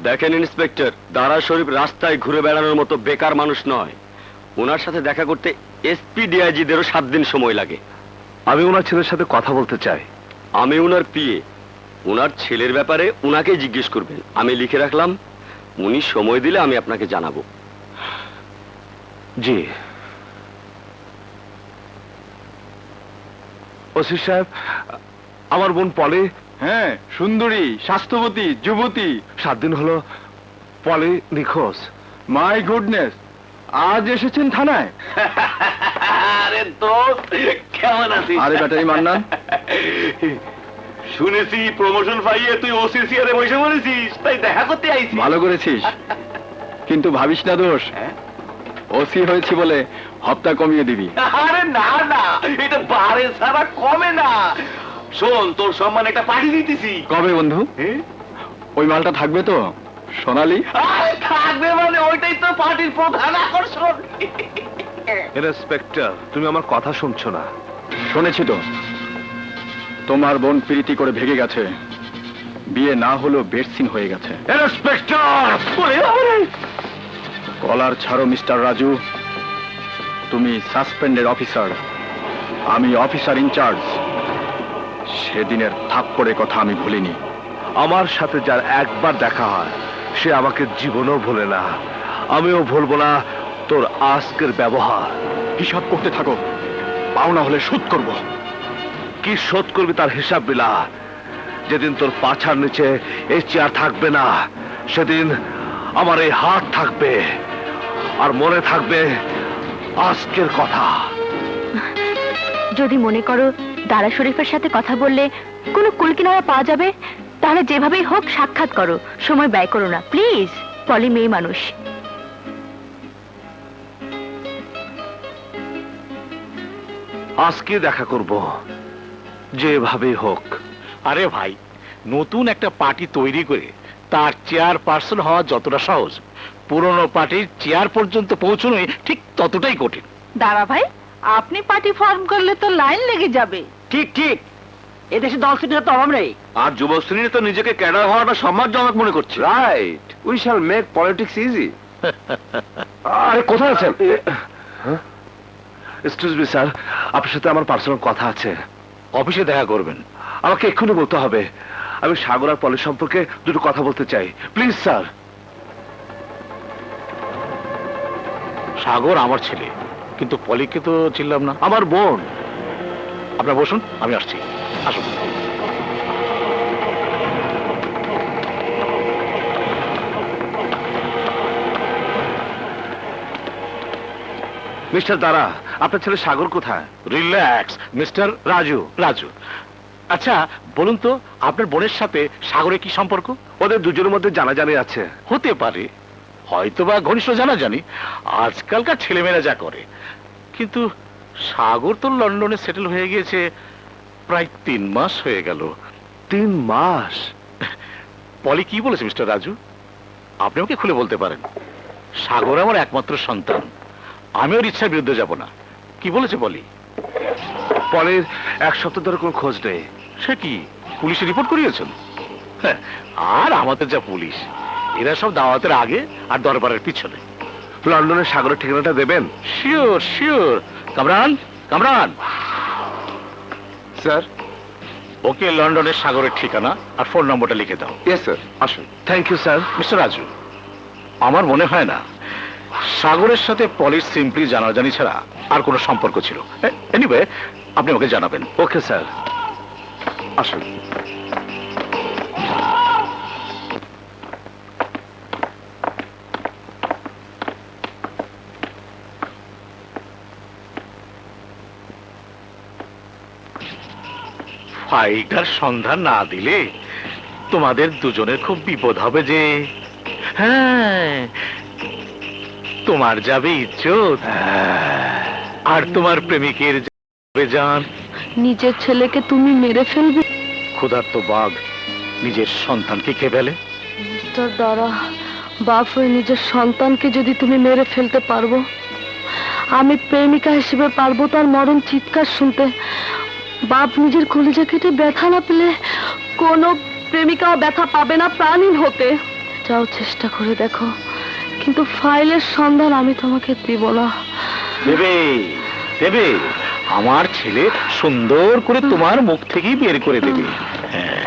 দেখেন ইন্সপেক্টর, দারা শরীফ রাস্তায় ঘুরে বেড়ানোর মতো বেকার মানুষ নয়। ওনার সাথে দেখা করতে এসপি ডিআইজিদেরও 7 দিন সময় লাগে। আমি ওনার ছেলের সাথে কথা বলতে চাই। আমি ওনার পিএ, ওনার ছেলের ব্যাপারে ওনাকে জিজ্ঞেস করবেন। আমি লিখে রাখলাম, উনি সময় দিলে আমি আপনাকে জানাবো। জি ওসি সাহেব, আমার বোন পলি। হ্যাঁ, সুন্দরী, স্বাস্থ্যবতী, যুবতী। 7 দিন হলো পলি নিখোঁজ। মাই গুডনেস, আজ এসেছেন থানায়? আরে দোস্ত, কেমন আছিস? আরে ব্যাটারি মান্নান, শুনেছি প্রমোশন পাইয়ে তুই ওসিসি এর বসে বলেছিস, তাই দেখা করতে আইছি। ভালো করেছিস, কিন্তু ভাবিস না দোষ, ওসি হয়েছি বলে হপ্তা কমিয়ে দিবি। আরে না না, এটা বারে সারা কমে না। শোন, তোর সম্মান একটা পার্টি দিতেছি। কবে বন্ধু? ওই মালটা থাকবে তো সোনালি? আরে থাকবে মানে ওইটাই তো পার্টির প্রধান আকর্ষণ। ইন্সপেক্টর, তুমি আমার কথা শুনছো না? শুনেছি তো, তোমার বোন প্রীতি করে ভেগে গেছে, বিয়ে না হলেও বেডসিন হয়ে গেছে। ইন্সপেক্টর, কলার ছাড়ো মিস্টার রাজু, তুমি সাসপেন্ডেড অফিসার, আমি অফিসার ইনচার্জ। সেদিনের থাপ্পড়ের কথা আমি ভুলিনি। আমার সাথে যার একবার দেখা হয় সে আমাকে জীবনও ভোলে না। আমিও ভুলবো না তোর আজকের ব্যবহার। হিসাব করতে থাকো, পাওনা হলে শোধ করব। কি শোধ করবি তার হিসাব বিলা। যেদিন তোর পাছার নিচে এই চেয়ার থাকবে না, সেদিন আমার এই হাত থাকবে, আর মনে থাকবে আজকের কথা। যদি মনে করো দারা শরীফের সাথে কথা বললে কোনো কুলকিনারা পাওয়া যাবে, তাহলে যেভাবেই হোক সাক্ষাৎ করো, সময় ব্যয় করো না প্লিজ। পলি মেয়ে মানুষ। আজকে দেখা করব, যেভাবেই হোক। আরে ভাই, নতুন একটা পার্টি তৈরি করে তার চেয়ারপারসন হওয়া যতটা সহজ, পুরনো পার্টির চেয়ার পর্যন্ত পৌঁছানোই ঠিক ততটাই কঠিন। দাঁড়া ভাই, আপনি পার্টি ফর্ম করলে তো লাইন লেগে যাবে। ঠিক ঠিক, এদেশে দল ছুটির তো অভাব নেই। আর যুবশ্রেণী তো নিজেকে ক্যাডার হওয়াটা সম্মানজনক মনে করছে। Right, we shall make politics easy. আরে কোথায় আছেন? এক্সকিউজ মি স্যার, আপনার সাথে আমার পার্সোনাল কথা আছে। অফিসে দেখা করবেন? আমাকে এক্ষুনি বলতে হবে। আমি সাগর আর পলি সম্পর্কে দুটো কথা বলতে চাই, প্লিজ স্যার। সাগর আমার ছেলে, কিন্তু পলিকে তো চিনলাম না। আমার বোন। আপনারা বসুন, আমি আসছি। আসুন। মিস্টার দারা, আপনার ছেলে সাগর কোথায়? Relax mister Raju. রাজু। আচ্ছা বলুন তো, আপনার বোনের সাথে সাগরের কি সম্পর্ক? ওদের দুজনের মধ্যে জানাজানি আছে। হতে পারে, হয়তোবা ঘনিষ্ঠ জানা জানি। আজকালকার ছেলেমেয়েরা যা করে। কিন্তু সাগর তো লন্ডনে সেটেল হয়ে গিয়েছে প্রায় 3 মাস হয়ে গেল। 3 মাস? পলি কি বলেছে মিস্টার রাজু? আপনি ওকে খুলে বলতে পারেন। সাগর আমার একমাত্র সন্তান, আমি ওর ইচ্ছার বিরুদ্ধে যাব না। কি বলেছে পলি? পলির 1 সপ্তাহ ধরে কোনো খোঁজ নেই। সে কি, পুলিশে রিপোর্ট করিয়েছেন? হ্যাঁ, আর আমাদের যা পুলিশ, এরা সব দাওয়াতের আগে আর দরবারের পিছনে। লন্ডনের সাগরের ঠিকানাটা দেবেন? Sure sure. Kamran, Kamran. Sir? Okay লন্ডনের সাগরের ঠিকানা আর ফোন নম্বরটা লিখে দাও। ইয়েস স্যার, আসুন। Thank you sir. Mister Raju, আমার মনে হয় না সাগরের সাথে পলির সিম্পলি জানাজানি ছাড়া আর কোনো সম্পর্ক ছিল। এনিওয়ে, আপনি ওকে জানাবেন। ওকে স্যার, আসুন। ফাইটার সন্ধান না দিলে তোমাদের দুজনের খুব বিপদ হবে যে। হ্যাঁ, তোমার যাবে ইজ্জত, আর তোমার প্রেমিকের যাবে জান। নিজের ছেলেকে তুমি মেরে ফেলবে? ক্ষুধার্ত বাঘ নিজের সন্তানকে খেয়ে ফেলে। মিস্টার দারা, বাপ হয়ে নিজের সন্তানকে যদি তুমি মেরে ফেলতে পারবো, আমি প্রেমিকা হিসেবে পারবো তার মরণ চিৎকার শুনতে। বাপ নিজের কলিজা কেটে ব্যথা না পেলে কোনো প্রেমিকাও ব্যথা পাবে না প্রাণহীন হতে। যাও চেষ্টা করে দেখো, কিন্তু ফাইলের সন্ধান আমি তোমাকে দিব না। দেবে দেবে, আমার ছেলে সুন্দর করে তোমার মুখ থেকেই বের করে দেবে। হ্যাঁ